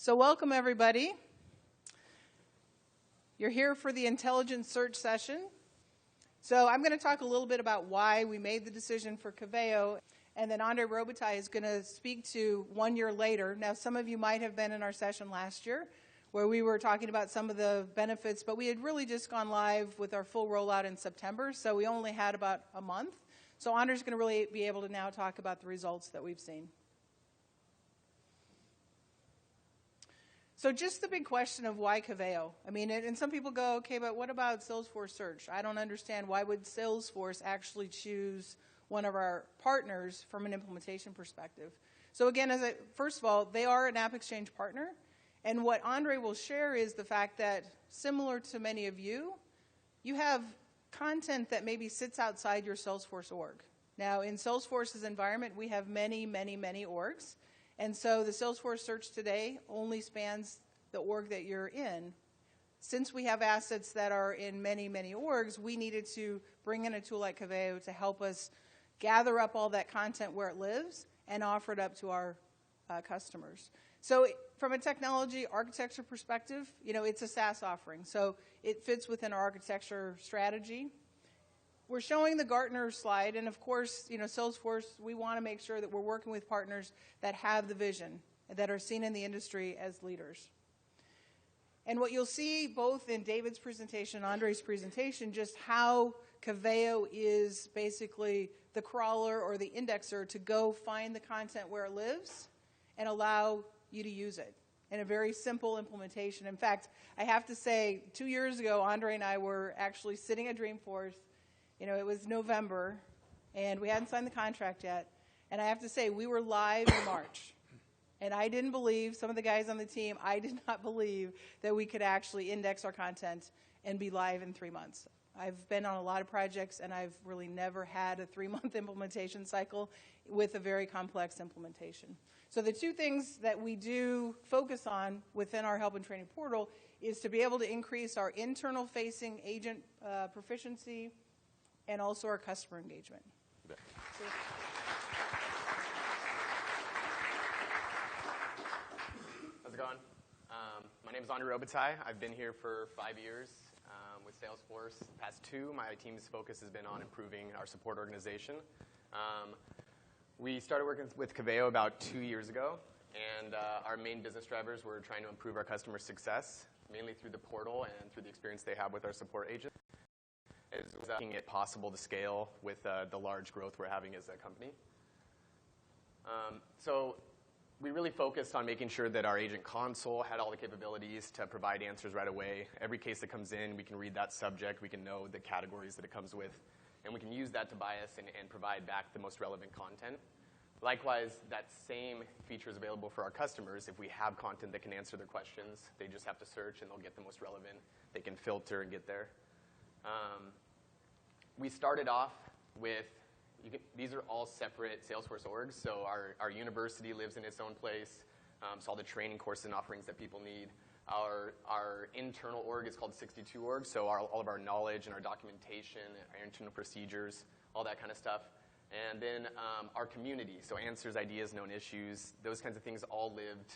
So welcome, everybody. You're here for the intelligent search session. So I'm going to talk a little bit about why we made the decision for Coveo, and then Andre Robitaille is going to speak to 1 year later. Now, some of you might have been in our session last year where we were talking about some of the benefits, but we had really just gone live with our full rollout in September, so we only had about a month. So Andre's going to really be able to now talk about the results that we've seen. So just the big question of why Coveo? I mean, and some people go, okay, but what about Salesforce Search? I don't understand. Why would Salesforce actually choose one of our partners from an implementation perspective? So again, first of all, they are an AppExchange partner. And what Andre will share is the fact that, similar to many of you, you have content that maybe sits outside your Salesforce org. Now, in Salesforce's environment, we have many, many, many orgs. And so the Salesforce search today only spans the org that you're in. Since we have assets that are in many, many orgs, we needed to bring in a tool like Coveo to help us gather up all that content where it lives and offer it up to our customers. So from a technology architecture perspective, it's a SaaS offering. So it fits within our architecture strategy. We're showing the Gartner slide, and of course, Salesforce, we want to make sure that we're working with partners that have the vision, that are seen in the industry as leaders. And what you'll see both in David's presentation and Andre's presentation, just how Coveo is basically the crawler or the indexer to go find the content where it lives and allow you to use it in a very simple implementation. In fact, I have to say, 2 years ago, Andre and I were actually sitting at Dreamforce. It was November, and we hadn't signed the contract yet. And I have to say, we were live in March. And I didn't believe, some of the guys on the team, I did not believe that we could actually index our content and be live in 3 months. I've been on a lot of projects, and I've really never had a 3-month implementation cycle with a very complex implementation. So the two things that we do focus on within our help and training portal is to be able to increase our internal-facing agent proficiency and also our customer engagement. How's it going? My name is Andre Robitaille. I've been here for 5 years with Salesforce. The past 2, my team's focus has been on improving our support organization. We started working with Coveo about 2 years ago, and our main business drivers were trying to improve our customer success, mainly through the portal and through the experience they have with our support agent. It's making it possible to scale with the large growth we're having as a company. So we really focused on making sure that our agent console had all the capabilities to provide answers right away. Every case that comes in, we can read that subject, we can know the categories that it comes with, and we can use that to bias and provide back the most relevant content. Likewise, that same feature is available for our customers. If we have content that can answer their questions, they just have to search and they'll get the most relevant. They can filter and get there. We started off with, these are all separate Salesforce orgs, so our university lives in its own place, so all the training courses and offerings that people need. Our internal org is called 62 org, so all of our knowledge and our documentation, our internal procedures, all that kind of stuff. And then our community, so answers, ideas, known issues, those kinds of things all lived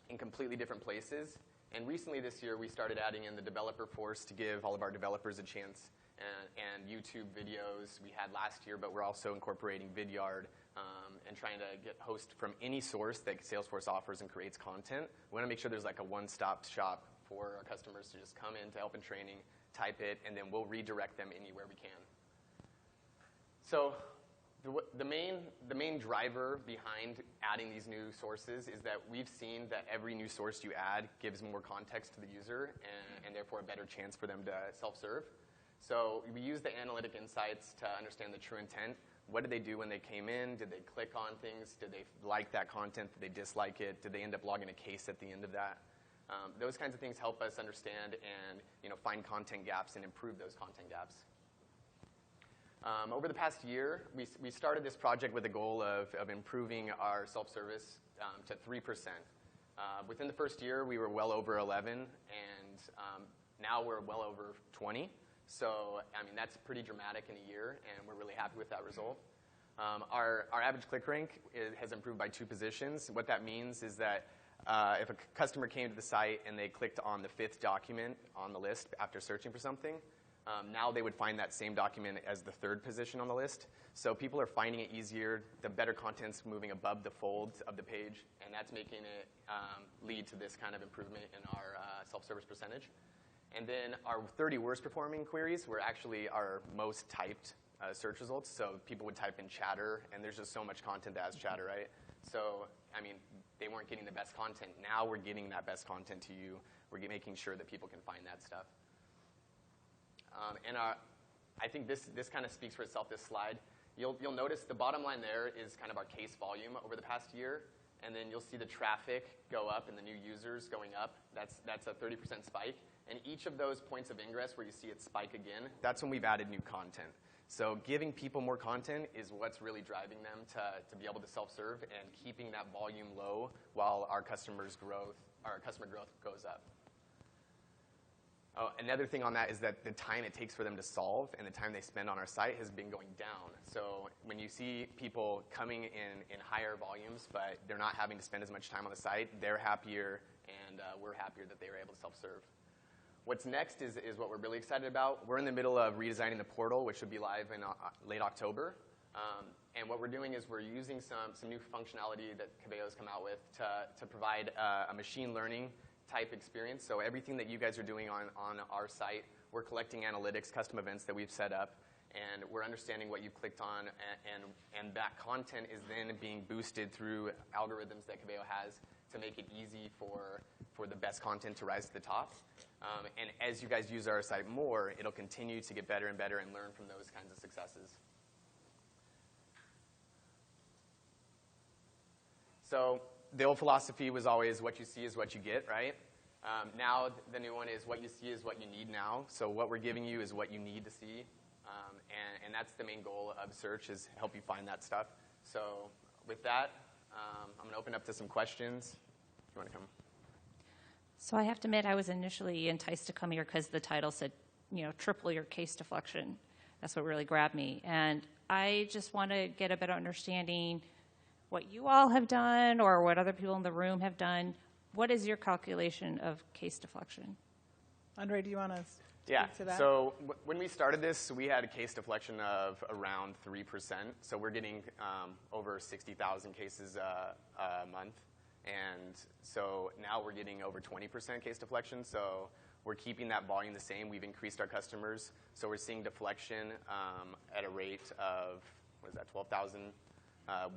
in completely different places. And recently this year, we started adding in the developer force to give all of our developers a chance, and YouTube videos we had last year, but we're also incorporating Vidyard and trying to get hosts from any source that Salesforce offers and creates content. We want to make sure there's like a one-stop shop for our customers to just come in to help in training, type it, and then we'll redirect them anywhere we can. So the main driver behind adding these new sources is that we've seen that every new source you add gives more context to the user and therefore a better chance for them to self-serve. So we use the analytic insights to understand the true intent. What did they do when they came in? Did they click on things? Did they like that content? Did they dislike it? Did they end up logging a case at the end of that? Those kinds of things help us understand and find content gaps and improve those content gaps. Over the past year, we started this project with the goal of improving our self-service to 3%. Within the first year, we were well over 11, and now we're well over 20. So, that's pretty dramatic in a year, and we're really happy with that result. Our average click rank has improved by 2 positions. What that means is that if a customer came to the site and they clicked on the 5th document on the list after searching for something, now they would find that same document as the 3rd position on the list. So people are finding it easier. The better content's moving above the folds of the page, and that's making it lead to this kind of improvement in our self-service percentage. And then our 30 worst performing queries were actually our most typed search results. So people would type in chatter, and there's just so much content that has chatter, right? So, I mean, they weren't getting the best content. Now we're getting that best content to you. We're making sure that people can find that stuff. I think this kind of speaks for itself, this slide. You'll notice the bottom line there is kind of our case volume over the past year. And then you'll see the traffic go up and the new users going up. That's a 30% spike. And each of those points of ingress where you see it spike again, that's when we've added new content. So giving people more content is what's really driving them to be able to self-serve and keeping that volume low while our customer growth goes up. Oh, another thing on that is that the time it takes for them to solve and the time they spend on our site has been going down. So when you see people coming in higher volumes, but they're not having to spend as much time on the site, they're happier, and we're happier that they were able to self-serve. What's next is what we're really excited about. We're in the middle of redesigning the portal, which should be live in late October. And what we're doing is we're using some new functionality that Coveo has come out with to provide a machine learning type experience. So everything that you guys are doing on our site, we're collecting analytics, custom events that we've set up, and we're understanding what you've clicked on, and that content is then being boosted through algorithms that Coveo has to make it easy for the best content to rise to the top. And as you guys use our site more, it'll continue to get better and better and learn from those kinds of successes. So the old philosophy was always what you see is what you get, right? Now the new one is what you see is what you need now. So what we're giving you is what you need to see. And that's the main goal of search, is help you find that stuff. So with that, I'm going to open up to some questions. If you want to come. So I have to admit, I was initially enticed to come here because the title said, triple your case deflection. That's what really grabbed me. And I just want to get a better understanding what you all have done or what other people in the room have done. What is your calculation of case deflection? Andre, do you want to speak to that? So when we started this, we had a case deflection of around 3%. So we're getting over 60,000 cases a month. And so now we're getting over 20% case deflection. So we're keeping that volume the same. We've increased our customers. So we're seeing deflection at a rate of, 12,000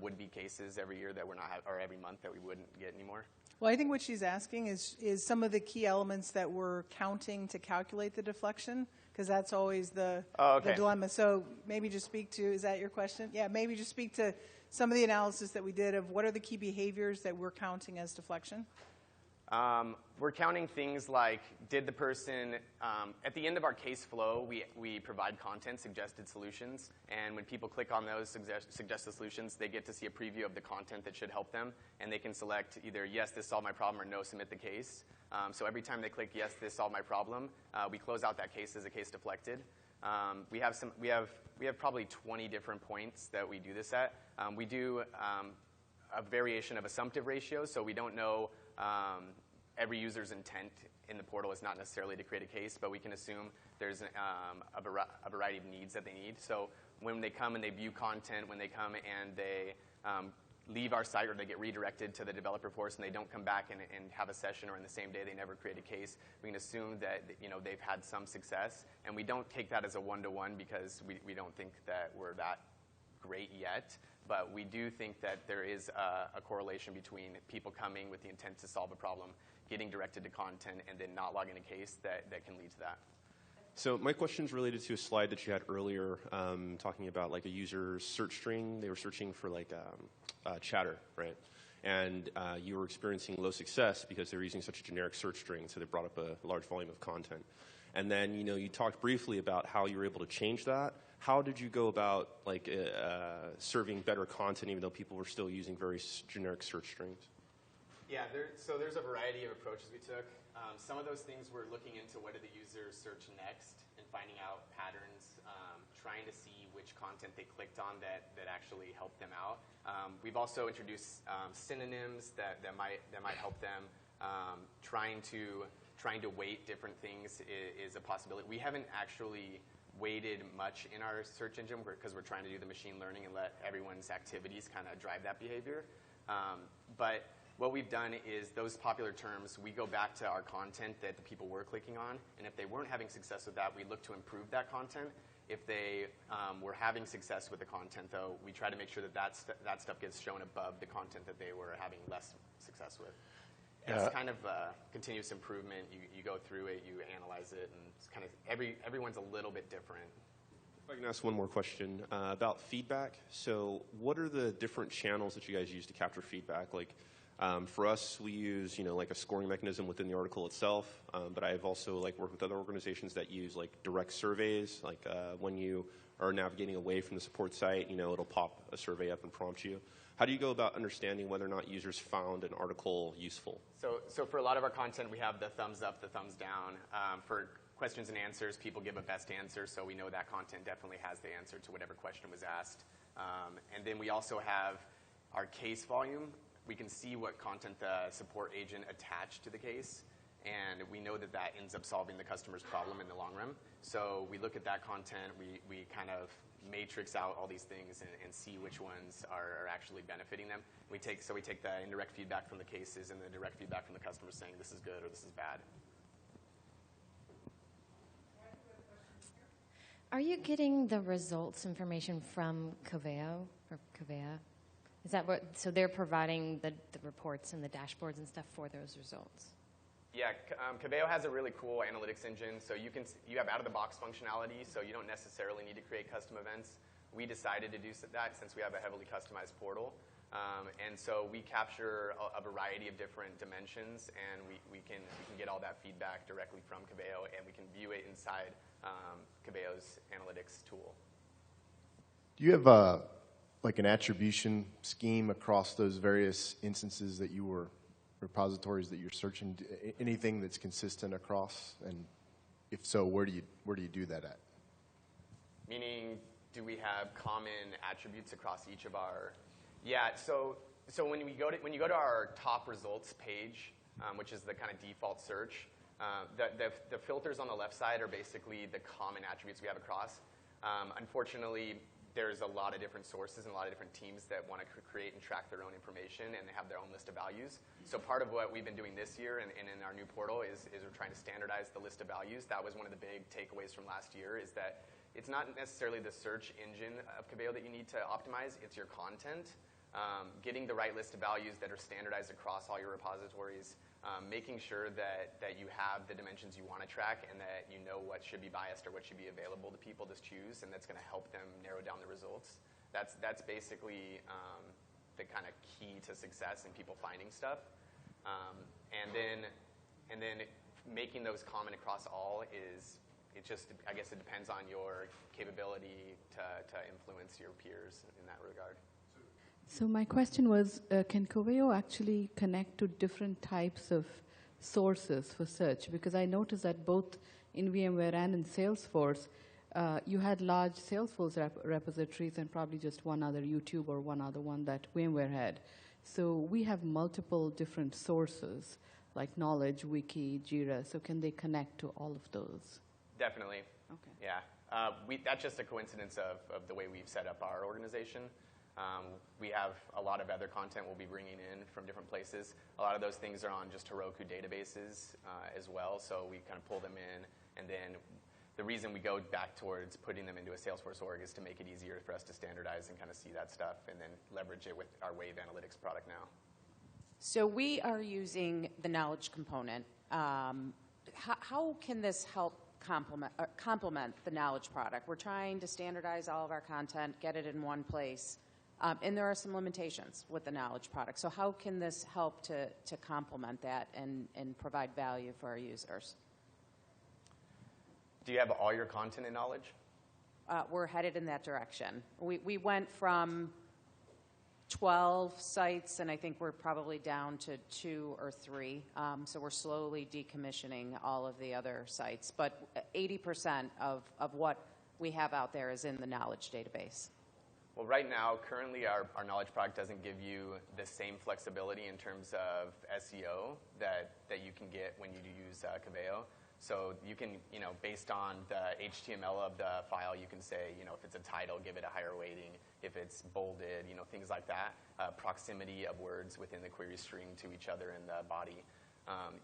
would-be cases every year that we're not, or every month that we wouldn't get anymore. Well, I think what she's asking is some of the key elements that we're counting to calculate the deflection, because that's always the dilemma. So maybe just speak to, is that your question? Yeah, maybe just speak to some of the analysis that we did of what are the key behaviors that we're counting as deflection. We're counting things like, did the person, at the end of our case flow, we provide content, suggested solutions, and when people click on those suggested solutions, they get to see a preview of the content that should help them, and they can select either, yes, this solved my problem, or no, submit the case. So every time they click, yes, this solved my problem, we close out that case as a case deflected. We have probably 20 different points that we do this at. We do a variation of assumptive ratios, so we don't know every user's intent in the portal is not necessarily to create a case, but we can assume there's a variety of needs that they need. So when they come and they view content, when they come and they leave our site or they get redirected to the developer force and they don't come back and have a session, or in the same day they never create a case, we can assume that they've had some success. And we don't take that as a one-to-one because we don't think that we're that great yet. But we do think that there is a correlation between people coming with the intent to solve a problem, getting directed to content, and then not logging a case that can lead to that. So my question is related to a slide that you had earlier, talking about like a user's search string. They were searching for like chatter, right? And you were experiencing low success because they were using such a generic search string, so they brought up a large volume of content. And then you talked briefly about how you were able to change that. How did you go about like serving better content even though people were still using very generic search strings? Yeah, so there's a variety of approaches we took. Some of those things were looking into what did the users search next and finding out patterns, trying to see which content they clicked on that actually helped them out. We've also introduced synonyms that might help them. Trying to weight different things is a possibility. We haven't actually weighted much in our search engine because we're trying to do the machine learning and let everyone's activities kind of drive that behavior. But what we've done is those popular terms, we go back to our content that the people were clicking on, and if they weren't having success with that, we look to improve that content. If they were having success with the content, though, we try to make sure that stuff gets shown above the content that they were having less success with. It's kind of continuous improvement. You go through it, you analyze it, and it's kind of everyone's a little bit different. If I can ask one more question about feedback. So what are the different channels that you guys use to capture feedback? Like for us, we use like a scoring mechanism within the article itself, but I've also worked with other organizations that use direct surveys. Like when you are navigating away from the support site, it'll pop a survey up and prompt you. How do you go about understanding whether or not users found an article useful? So for a lot of our content, we have the thumbs up, the thumbs down. For questions and answers, people give a best answer, so we know that content definitely has the answer to whatever question was asked. And then we also have our case volume. We can see what content the support agent attached to the case, and we know that ends up solving the customer's problem in the long run. So we look at that content, we kind of matrix out all these things and see which ones are actually benefiting them. We take the indirect feedback from the cases and the direct feedback from the customers saying this is good or this is bad. Are you getting the results information from Coveo or Covea? Is that what? So they're providing the reports and the dashboards and stuff for those results. Yeah, Coveo has a really cool analytics engine. So you have out-of-the-box functionality, so you don't necessarily need to create custom events. We decided to do that since we have a heavily customized portal. And so we capture a variety of different dimensions, and we can get all that feedback directly from Coveo, and we can view it inside Coveo's analytics tool. Do you have an attribution scheme across those various instances that you were repositories that you're searching? Anything that's consistent across, and if so, where do you do that at? Meaning, do we have common attributes across each of our? Yeah. So when you go to our top results page, which is the kind of default search, the filters on the left side are basically the common attributes we have across. Unfortunately, there's a lot of different sources and a lot of different teams that want to create and track their own information, and they have their own list of values. So part of what we've been doing this year and in our new portal is we're trying to standardize the list of values. That was one of the big takeaways from last year, is that it's not necessarily the search engine of Coveo that you need to optimize, it's your content. Getting the right list of values that are standardized across all your repositories, making sure that you have the dimensions you want to track and that you know what should be biased or what should be available to people to choose, and that's going to help them narrow down the results. That's basically the kind of key to success in people finding stuff. And then making those common across all I guess it depends on your capability to influence your peers in that regard. So my question was, can Coveo actually connect to different types of sources for search? Because I noticed that both in VMware and in Salesforce, you had large Salesforce repositories and probably just one other YouTube or one other one that VMware had. So we have multiple different sources, like Knowledge, Wiki, Jira. So can they connect to all of those? Definitely. Okay. Yeah. That's just a coincidence of the way we've set up our organization. We have a lot of other content we'll be bringing in from different places. A lot of those things are on just Heroku databases as well, so we kind of pull them in. And then the reason we go back towards putting them into a Salesforce org is to make it easier for us to standardize and kind of see that stuff and then leverage it with our Wave Analytics product now. So we are using the knowledge component. How can this help complement the knowledge product? We're trying to standardize all of our content, get it in one place. And there are some limitations with the knowledge product. So how can this help to complement that and provide value for our users? Do you have all your content in Knowledge? We're headed in that direction. We went from 12 sites, and I think we're probably down to 2 or 3. So we're slowly decommissioning all of the other sites. But 80% of what we have out there is in the knowledge database? Well, right now, currently our knowledge product doesn't give you the same flexibility in terms of SEO that you can get when you use Coveo. So you can, based on the HTML of the file, you can say, if it's a title, give it a higher weighting. If it's bolded, things like that. Proximity of words within the query string to each other in the body.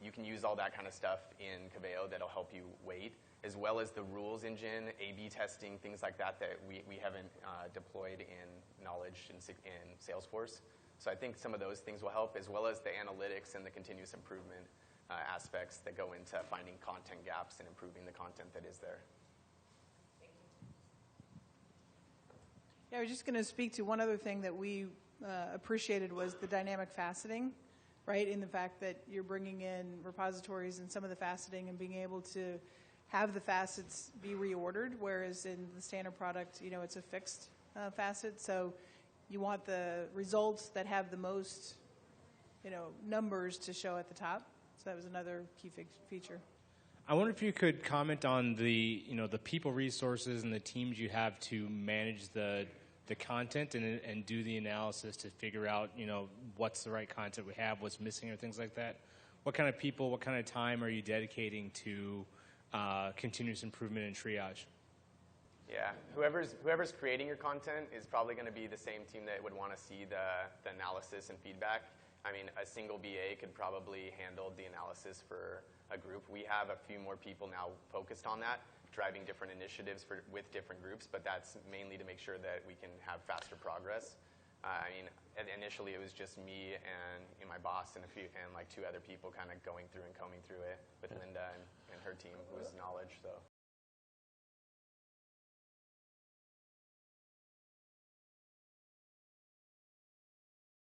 You can use all that kind of stuff in Coveo that'll help you weight, as well as the rules engine, A/B testing, things like that we haven't deployed in Knowledge in Salesforce. So I think some of those things will help, as well as the analytics and the continuous improvement aspects that go into finding content gaps and improving the content that is there. Yeah, I was just going to speak to one other thing that we appreciated was the dynamic faceting, right? In the fact that you're bringing in repositories and some of the faceting and being able to have the facets be reordered, whereas in the standard product, it's a fixed facet. So you want the results that have the most, numbers to show at the top. So that was another key feature. I wonder if you could comment on the people resources and the teams you have to manage the content and do the analysis to figure out, what's the right content we have, what's missing, or things like that. What kind of people, what kind of time are you dedicating to continuous improvement and triage? Yeah, whoever's creating your content is probably going to be the same team that would want to see the analysis and feedback. I mean, a single BA could probably handle the analysis for a group. We have a few more people now focused on that, driving different initiatives with different groups, but that's mainly to make sure that we can have faster progress. I mean, initially it was just me and my boss and like two other people kind of going through and combing through it with Linda and her team, who is Knowledge. So